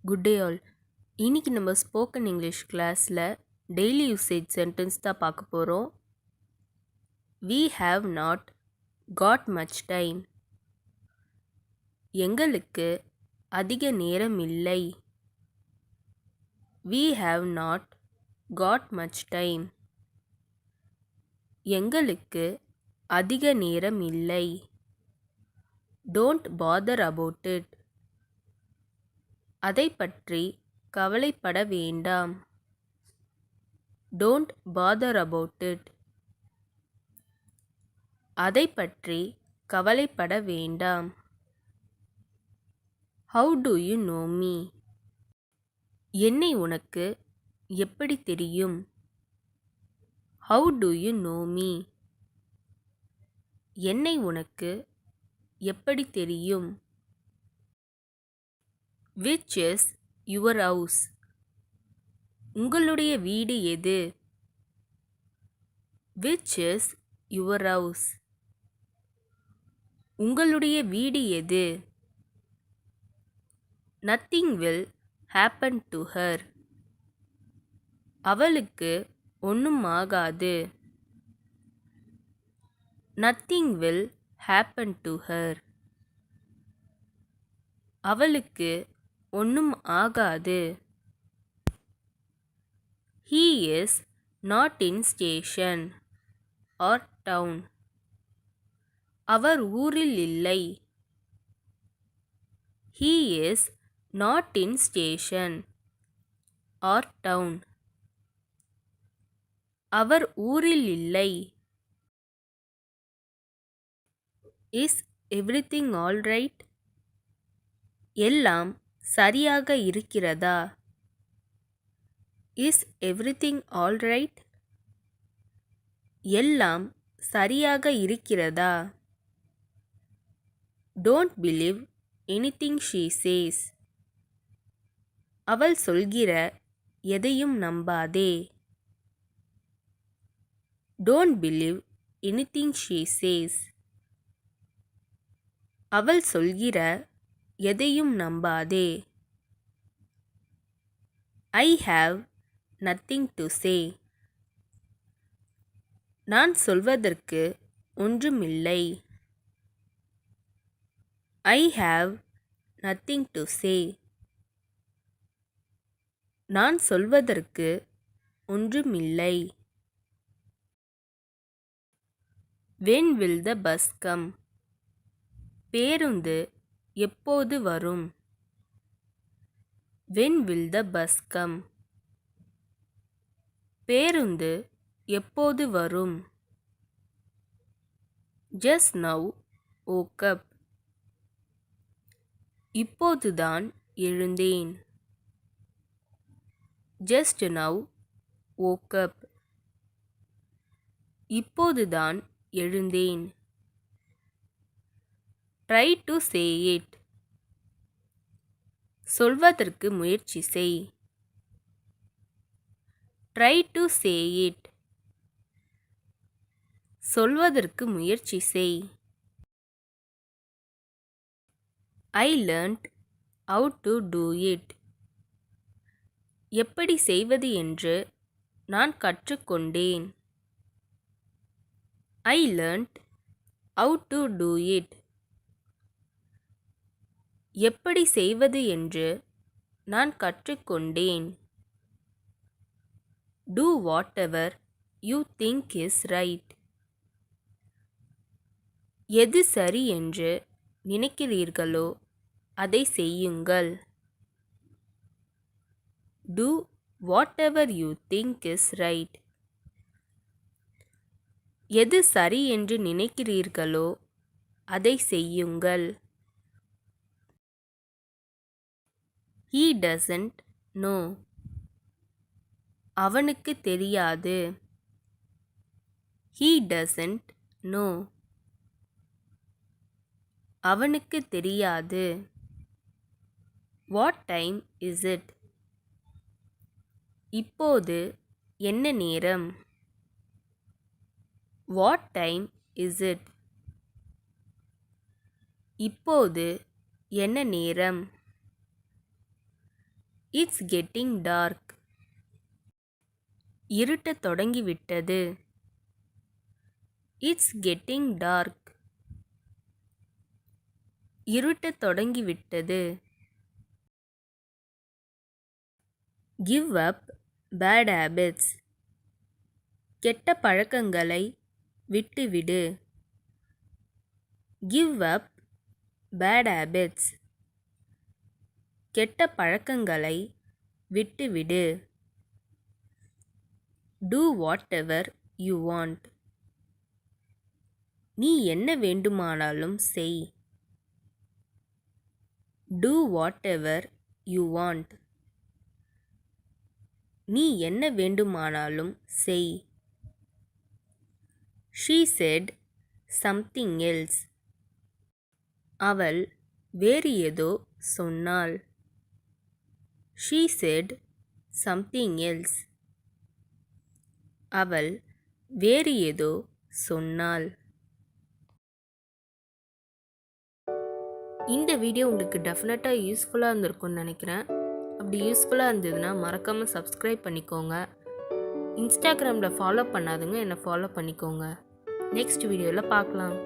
Good day all. இன்னைக்கு நம்ம spoken English கிளாஸில் டெய்லி யூசேஜ் சென்டென்ஸ் தான் பார்க்க போகிறோம். We have not got much time. எங்களுக்கு அதிக நேரம் இல்லை. We have not got much time. எங்களுக்கு அதிக நேரம் இல்லை. Don't bother about it. அதை பற்றி கவலைப்பட வேண்டாம். Don't bother about it. அதை பற்றி கவலைப்பட வேண்டாம். How do you know me? என்னை உனக்கு எப்படி தெரியும்? How do you know me? என்னை உனக்கு எப்படி தெரியும்? Which is your house? உங்களுடைய வீடு எது? Which is your house? உங்களுடைய வீடு எது? Nothing will happen to her. அவளுக்கு ஒன்றும் ஆகாது. Nothing will happen to her. அவளுக்கு ஒன்றும் ஆகாது. He is not in station or town. அவர் ஊரில் இல்லை. He is not in station or town. அவர் ஊரில் இல்லை. Is everything all right? எல்லாம் சரியாக இருக்கிறதா? Is everything all right? எல்லாம் சரியாக இருக்கிறதா? Don't believe anything she says. அவள் சொல்கிற எதையும் நம்பாதே. Don't believe anything she says. அவள் சொல்கிற எதையும் நம்பாதே. I have nothing to say. நான் சொல்வதற்கு ஒன்றுமில்லை. I have nothing to say. நான் சொல்வதற்கு ஒன்றுமில்லை. When will the bus come? பேருந்து எப்போது வரும்? When will the bus come? பேருந்து எப்போது வரும்? Just now woke up. இப்போதுதான் எழுந்தேன். Just now woke up. இப்போதுதான் எழுந்தேன். Try to say it. சொல்வதற்கு முயற்சி செய். Try to say it. சொல்வதற்கு முயற்சி செய். I learnt how to do it. எப்படி செய்வது என்று நான் கற்றுக்கொண்டேன். I learnt how to do it. எப்படி செய்வது என்று நான் கற்றுக்கொண்டேன். Do whatever you think is right. எது சரி என்று நினைக்கிறீர்களோ அதை செய்யுங்கள். Do whatever you think is right. எது சரி என்று நினைக்கிறீர்களோ அதை செய்யுங்கள். He doesn't know. அவனுக்கு தெரியாது. He doesn't know. அவனுக்கு தெரியாது. What time is it? இப்போது என்ன நேரம்? What time is it? இப்போது என்ன நேரம்? It's getting dark. இருட்டத் தொடங்கிவிட்டது. It's getting dark. இருட்டத் தொடங்கிவிட்டது. Give up bad habits. கெட்ட பழக்கங்களை விட்டுவிடு. Give up bad habits. கெட்ட பழக்கங்களை விட்டுவிடு. Do whatever you want. நீ என்ன வேண்டுமானாலும் செய். Do whatever you want. நீ என்ன வேண்டுமானாலும் செய். She said something else. அவள் வேறு ஏதோ சொன்னாள். She said something else. அவள் வேறு ஏதோ சொன்னாள். இந்த வீடியோ உங்களுக்கு டெஃபினட்டாக யூஸ்ஃபுல்லாக இருந்திருக்கும்னு நினைக்கிறேன். அப்படி யூஸ்ஃபுல்லாக இருந்ததுன்னா மறக்காமல் சப்ஸ்கிரைப் பண்ணிக்கோங்க. இன்ஸ்டாகிராமில் ஃபாலோ பண்ணாதுங்க என்னை ஃபாலோ பண்ணிக்கோங்க. நெக்ஸ்ட் வீடியோவில் பார்க்கலாம்.